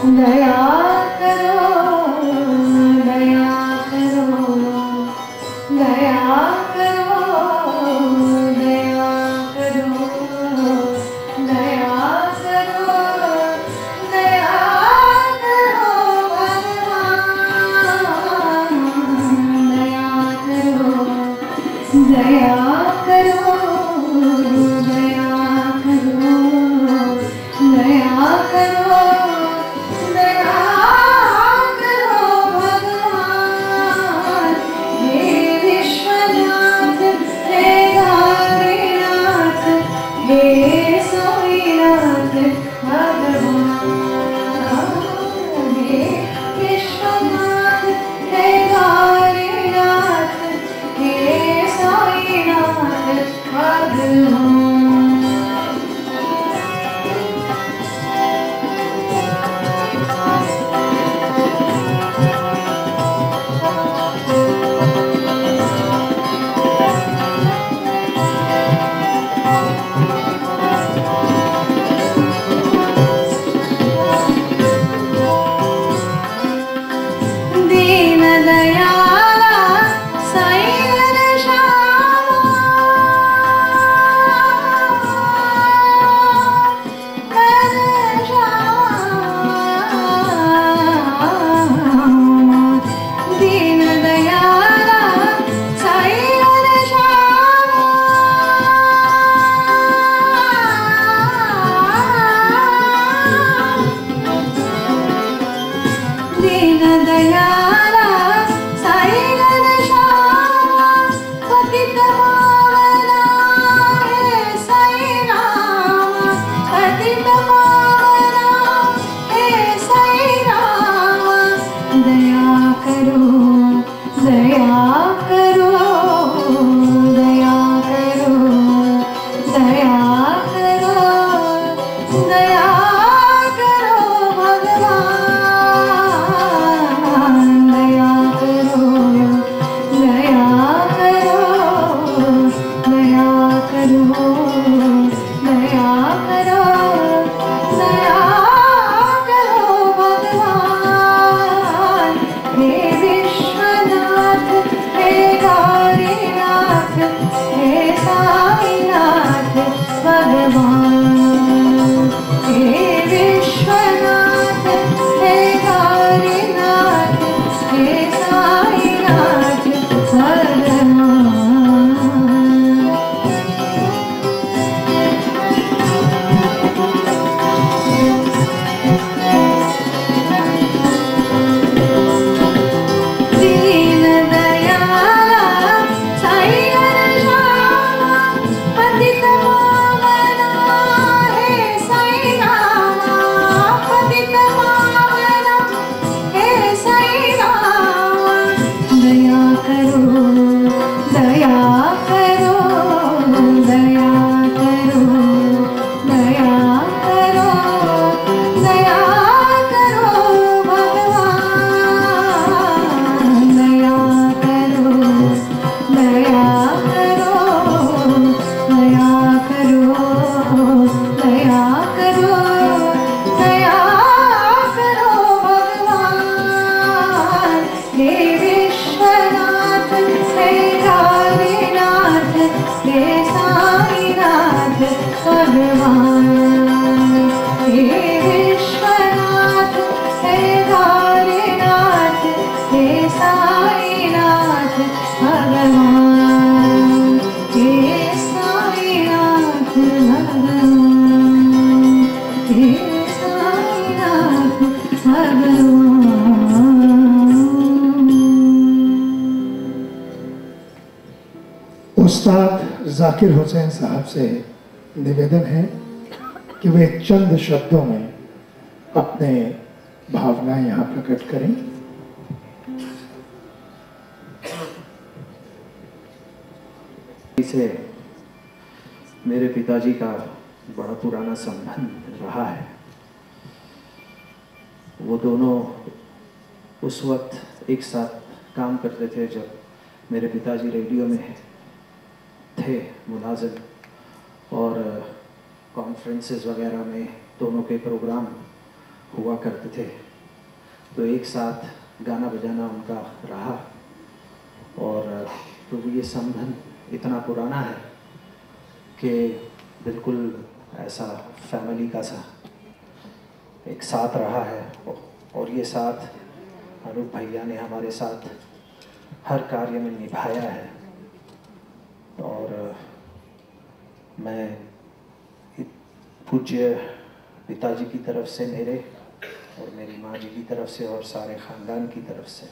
दया करो, दया करो, दया करो, दया करो, दया करो, दया करो भगवान, दया करो, दया करो, दया करो, दया करो, दया करो भगवान। हे विश्वनाथ, हे गौरीनाथ, हे सोईनाथ भगवान। हे विश्वनाथ, हे गौरीनाथ, हे सोईनाथ भगवान। दीन दयाला साईं श्यामा, दीन दयाला साईं श्यामा, दीन दयाला साईं श्यामा, पतित पावना हे साईं रामा, पतित पावना हे साईं रामा। दया करो, दया करो, दया करो, दया करो, दया करो भगवान, दया करो, दया करो, दया करो, दया करो, दया करो भगवान। हे विश्वनाथ, हे गौरीनाथ, हे साईनाथ भगवान। हे विश्वनाथ, हे गौरीनाथ, हे साईनाथ भगवान। दीन दयाला साईं श्यामा, पतित पावना हे साईं रामा, पतित पावना हे साईं रामा। दया करो, दया करो, दया करो, दया करो, दया करो भगवान। दया करो, दया करो, दया करो, दया करो, दया करो भगवान। हे विश्वनाथ, हे गौरीनाथ, हे साईनाथ भगवान। हे विश्वनाथ, हे गौरीनाथ, हे साईनाथ भगवान। हे साईनाथ भगवान, हे साईनाथ भगवान। उस्ताद जाकिर हुसैन साहब से निवेदन है कि वे चंद शब्दों में अपने भावनाएं यहाँ प्रकट करें। से मेरे पिताजी का बड़ा पुराना संबंध रहा है। वो दोनों उस वक्त एक साथ काम करते थे जब मेरे पिताजी रेडियो में थे मुलाजिम, और कॉन्फ्रेंसेस वगैरह में दोनों के प्रोग्राम हुआ करते थे, तो एक साथ गाना बजाना उनका रहा। और तो ये संबंध इतना पुराना है कि बिल्कुल ऐसा फैमिली का सा एक साथ रहा है। और ये साथ अनूप भैया ने हमारे साथ हर कार्य में निभाया है। और मैं पूज्य पिताजी की तरफ से मेरे और मेरी माँ जी की तरफ से और सारे ख़ानदान की तरफ से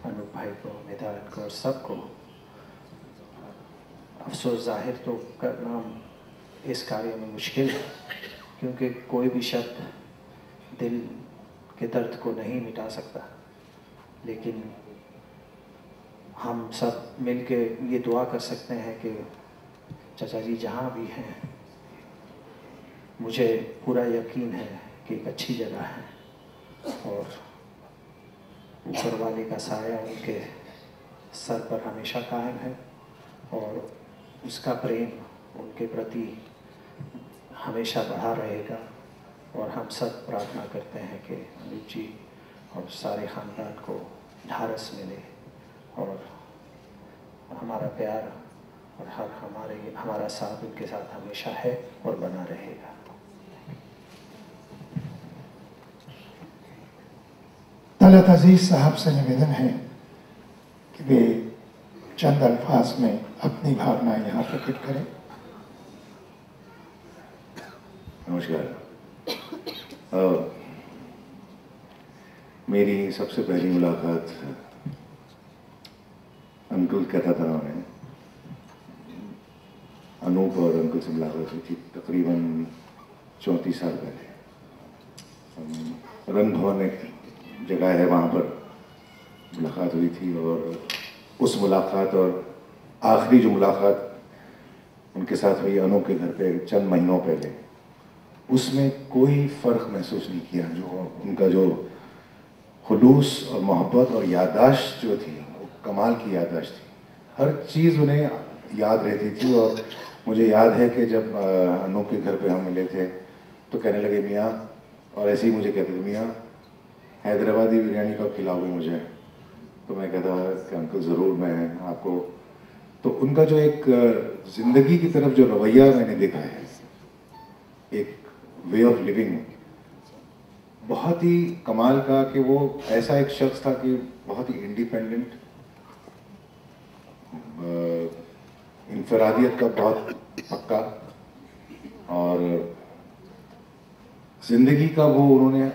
अनूप भाई को, मेधान को और सबको अफसोस जाहिर तो करना इस कार्य में मुश्किल है, क्योंकि कोई भी शब्द दिल के दर्द को नहीं मिटा सकता। लेकिन हम सब मिलके ये दुआ कर सकते हैं कि चाचा जी जहाँ भी हैं, मुझे पूरा यकीन है कि एक अच्छी जगह है और ऊपर वाले का साया उनके सर पर हमेशा कायम है और उसका प्रेम उनके प्रति हमेशा बढ़ा रहेगा। और हम सब प्रार्थना करते हैं कि अनूप जी और सारे ख़ानदान को ढारस मिले और हमारा प्यार और हमारा साथ उनके साथ हमेशा है और बना रहेगा। तलत अजीज साहब से निवेदन है कि वे चंद अल्फाज में अपनी भावना यहाँ प्रकट करें। नमस्कार। मेरी सबसे पहली मुलाकात अंकुल कहता था मैं अनूप और अंकुल से मुलाकात हुई थी तकरीबन 34 साल पहले। रंग भवन एक जगह है, वहाँ पर मुलाकात हुई थी। और उस मुलाकात और आखिरी जो मुलाकात उनके साथ हुई अनूप के घर पे चंद महीनों पहले, उसमें कोई फ़र्क महसूस नहीं किया। जो उनका जो खुलूस और मोहब्बत और याददाश्त जो थी, वो कमाल की याददाश्त थी। हर चीज़ उन्हें याद रहती थी। और मुझे याद है कि जब अनूप के घर पे हम मिले थे तो कहने लगे मियाँ, और ऐसे ही मुझे कहते थे मियाँ हैदराबादी बिरयानी कब खिलाओगे मुझे। तो मैं कहता कि अंकल ज़रूर, मैं आपको। तो उनका जो एक ज़िंदगी की तरफ जो रवैया मैंने देखा है, एक वे ऑफ लिविंग बहुत ही कमाल का, कि वो ऐसा एक शख्स था कि बहुत ही इंडिपेंडेंट, इनफरादियत का बहुत पक्का, और ज़िंदगी का वो उन्होंने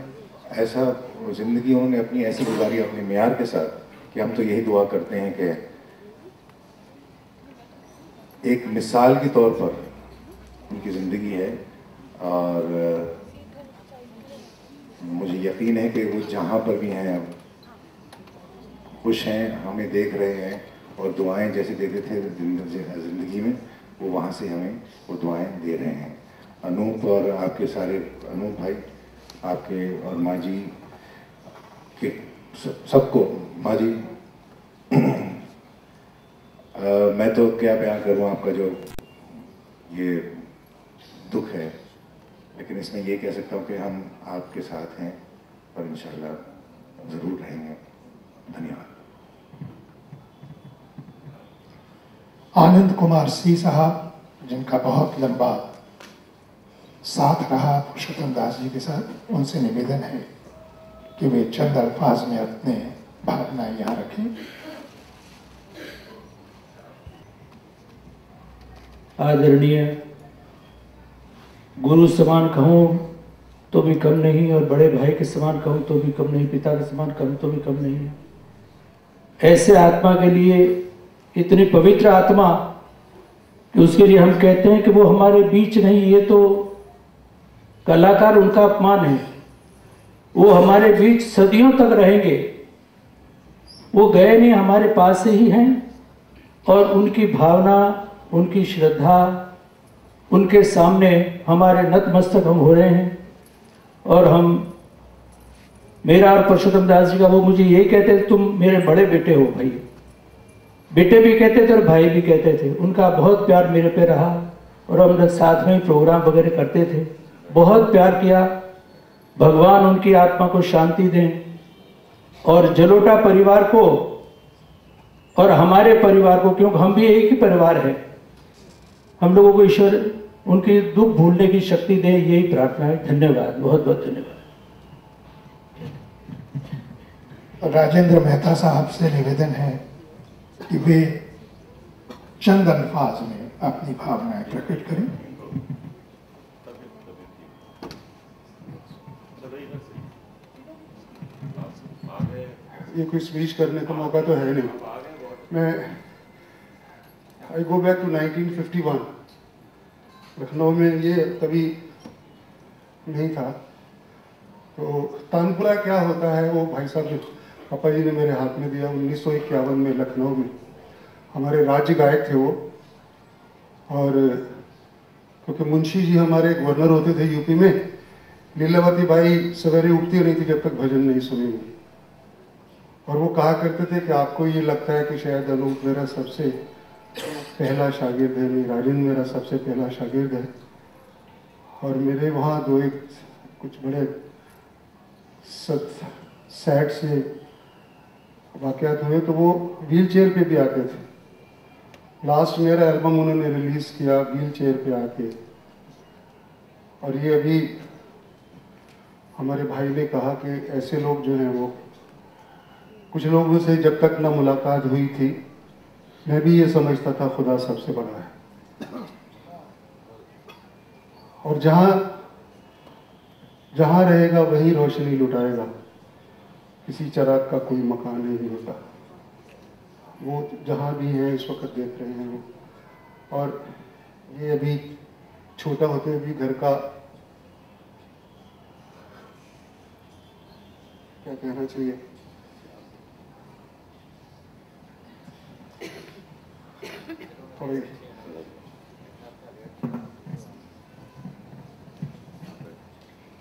ऐसा ज़िंदगी उन्होंने अपनी ऐसी गुजारी अपने मेयार के साथ कि हम तो यही दुआ करते हैं कि एक मिसाल के तौर पर उनकी ज़िंदगी है। और मुझे यकीन है कि वो जहाँ पर भी हैं अब खुश हैं, हमें देख रहे हैं और दुआएं जैसे देते थे ज़िंदगी में, वो वहाँ से हमें वो दुआएं दे रहे हैं। अनूप और आपके सारे अनूप भाई आपके और माँ जी के सबको, माँ जी मैं तो क्या बयान करूँ आपका जो ये दुख है, लेकिन इसमें ये कह सकता हूँ कि हम आपके साथ हैं और इंशाल्लाह ज़रूर रहेंगे। धन्यवाद। आनंद कुमार सी साहब, जिनका बहुत लंबा साथ रहा पुरुषोत्तम दास जी के साथ, उनसे निवेदन है कि वे चंद अल्फाज में अपने भावनाएं यहाँ रखें। आदरणीय गुरु समान कहूँ तो भी कम नहीं, और बड़े भाई के समान कहूँ तो भी कम नहीं, पिता के समान कहूँ तो भी कम नहीं। ऐसे आत्मा के लिए, इतनी पवित्र आत्मा कि उसके लिए हम कहते हैं कि वो हमारे बीच नहीं, ये तो कलाकार उनका अपमान है। वो हमारे बीच सदियों तक रहेंगे, वो गए नहीं, हमारे पास ही हैं। और उनकी भावना, उनकी श्रद्धा, उनके सामने हमारे नतमस्तक हम हो रहे हैं। और हम, मेरा और पुरुषोत्तम दास जी का, वो मुझे यही कहते थे तुम मेरे बड़े बेटे हो भाई। बेटे भी कहते थे और भाई भी कहते थे। उनका बहुत प्यार मेरे पे रहा और हम लोग साथ में ही प्रोग्राम वगैरह करते थे, बहुत प्यार किया। भगवान उनकी आत्मा को शांति दें और जलोटा परिवार को और हमारे परिवार को, क्योंकि हम भी एक ही परिवार है, हम लोगों को ईश्वर उनकी दुख भूलने की शक्ति दे, यही प्रार्थना है। धन्यवाद, बहुत बहुत धन्यवाद। राजेंद्र मेहता साहब से निवेदन है कि वे चंद अल्फाज में अपनी भावनाएं प्रकट करें। ये कोई स्पीच करने का मौका तो है नहीं। मैं आई गो बैक टू 1951। लखनऊ में ये तभी नहीं था। तो तानपुरा क्या होता है वो भाई साहब जो पापा जी ने मेरे हाथ में दिया 1951 में लखनऊ में। हमारे राज्य गायक थे वो, और क्योंकि मुंशी जी हमारे गवर्नर होते थे यूपी में, लीलावती बाई सवेरे उठती नहीं थी जब तक भजन नहीं सुनेंगी। और वो कहा करते थे कि आपको ये लगता है कि शायद अनूप मेरा सबसे पहला शागिर्द है, नहीं, राजेंद्र मेरा सबसे पहला शागिर्द है। और मेरे वहाँ दो एक कुछ बड़े सैड से वाक़यात हुए, तो वो व्हील चेयर पे भी आते थे। लास्ट मेरा एल्बम उन्होंने रिलीज़ किया व्हील चेयर पे आके। और ये अभी हमारे भाई ने कहा कि ऐसे लोग जो हैं वो, कुछ लोगों से जब तक ना मुलाकात हुई थी, मैं भी ये समझता था खुदा सबसे बड़ा है। और जहाँ जहाँ रहेगा वहीं रोशनी लुटाएगा, किसी चिराग का कोई मकान नहीं होता। वो जहाँ भी हैं इस वक्त देख रहे हैं वो। और ये अभी छोटा होते भी घर का क्या कहना चाहिए, थोड़ी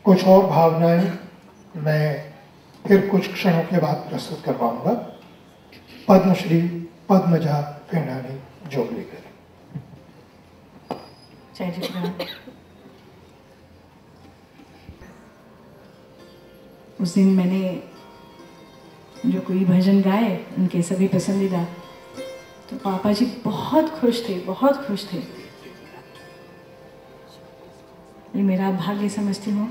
कुछ और भावनाएं मैं फिर कुछ क्षणों के बाद प्रस्तुत करवाऊंगा। पद्मश्री पद्मजा फेंडानी जोगलीकर। जय जी प्रणाम। उस दिन मैंने जो कोई भजन गाए उनके सभी पसंदीदा, तो पापा जी बहुत खुश थे, बहुत खुश थे। ये मेरा भाग्य समझती हूँ।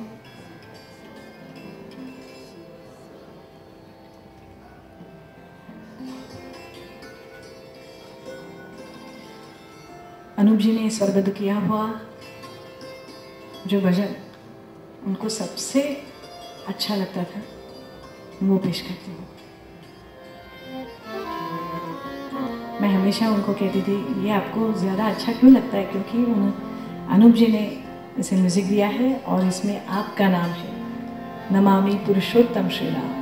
अनूप जी ने स्वरबद्ध किया हुआ जो भजन उनको सबसे अच्छा लगता था वो पेश करती हूँ। मैं हमेशा उनको कहती थी ये आपको ज़्यादा अच्छा क्यों लगता है, क्योंकि अनूप जी ने इसे म्यूज़िक दिया है और इसमें आपका नाम है। नमामि पुरुषोत्तम श्री राम।